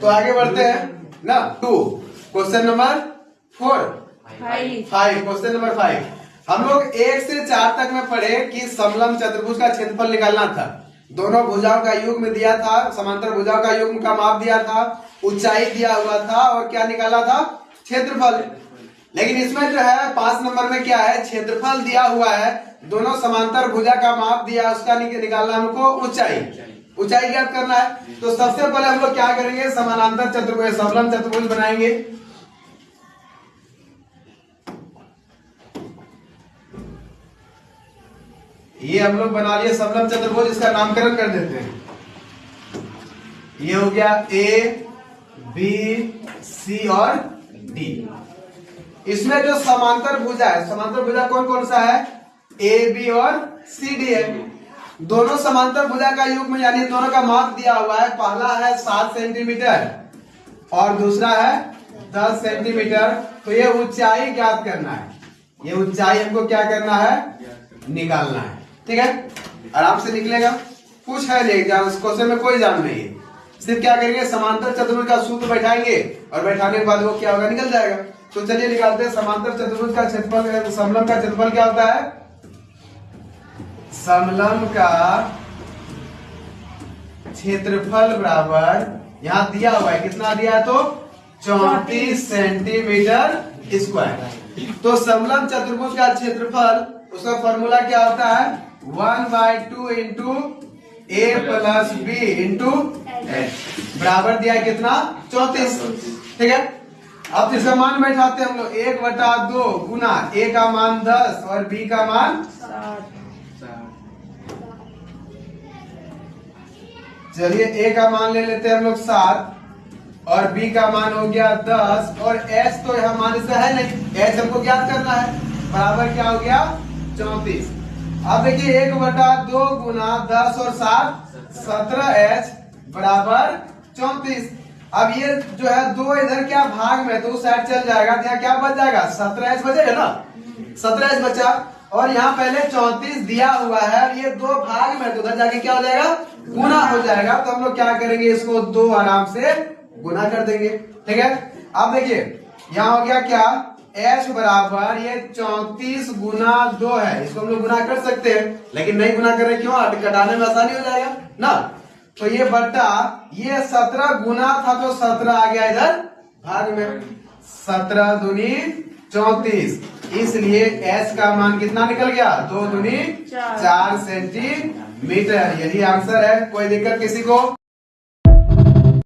तो आगे बढ़ते हैं ना। 2 क्वेश्चन नंबर 4 5 क्वेश्चन नंबर 5 हम लोग 1 से 4 तक में पढ़े कि समलंब चतुर्भुज का क्षेत्रफल निकालना था। दोनों भुजाओं का युग्म दिया था, समांतर भुजाओं का युग्म का माप दिया था, ऊंचाई दिया हुआ था और क्या निकाला था, क्षेत्रफल। लेकिन इसमें जो है 5 नंबर में क्या है, क्षेत्रफल दिया हुआ है, दोनों समांतर भुजा का माप दिया, उसका निकालना हमको ऊंचाई ज्ञात करना है। तो सबसे पहले हम लोग क्या करेंगे, समानांतर चतुर्भुज समलंब चतुर्भुज बनाएंगे। ये हम लोग बना लिए समलंब चतुर्भुज, इसका नामकरण कर देते हैं। ये हो गया ए बी सी और डी। इसमें जो समांतर भुजा है, समांतर भुजा कौन कौन सा है, ए बी और सी डी है। दोनों समांतर भुजा का युग्म यानी दोनों का माप दिया हुआ है। पहला है 7 सेंटीमीटर और दूसरा है 10 सेंटीमीटर। तो ये ऊंचाई ज्ञात करना है, ये ऊंचाई हमको क्या करना है, निकालना है। ठीक है, आराम से निकलेगा, कुछ है नहीं एग्जाम इस क्वेश्चन में कोई जान नहीं है। सिर्फ क्या करेंगे, समांतर चतुर्भुज का सूत्र बैठाएंगे और बैठाने के बाद वो क्या होगा, निकल जाएगा। तो चलिए निकालते हैं समांतर चतुर्भुज का क्षेत्रफल। समलंब का क्षेत्रफल क्या होता है, समलंब का क्षेत्रफल बराबर, यहां दिया हुआ है, कितना दिया है, तो 34 सेंटीमीटर स्क्वायर। तो समलंब चतुर्भुज का क्षेत्रफल, उसका फॉर्मूला क्या होता है, 1/2 इंटू ए प्लस बी इंटू एच बराबर दिया है कितना, 34। ठीक है, अब इसका मान बैठाते हैं हम लोग, 1/2 गुना ए का मान 10 और बी का मान 7। चलिए ए का मान ले लेते हैं हम लोग 7 और बी का मान हो गया 10 और एच तो यहां मान इसका है नहीं, एच हमको ज्ञात करना है, बराबर क्या हो गया, 34। अब देखिए 1/2 गुना 10 और 7 17h बराबर 34। अब ये जो है 2 इधर क्या भाग में, तो उस साइड चल जाएगा, यहाँ क्या बच जाएगा, 17h बचेगा ना, 17h बचा। और यहाँ पहले 34 दिया हुआ है और ये 2 भाग में, तो उधर जाके क्या हो जाएगा, गुना हो जाएगा। तो हम लोग क्या करेंगे, इसको 2 आराम से गुना कर देंगे। ठीक है, अब देखिए यहाँ हो गया क्या, h बराबर ये 34 गुना 2 है, इसको हम लोग गुना कर सकते हैं, लेकिन नहीं गुना कर रहे, क्यों, घटाने में आसानी हो जाएगा ना। तो ये बट्टा ये 17 गुना था, तो 17 आ गया इधर भाग में, 17 दूनी 34, इसलिए h का मान कितना निकल गया, 2 दूनी 4 सेंटीमीटर। यही आंसर है, कोई दिक्कत किसी को।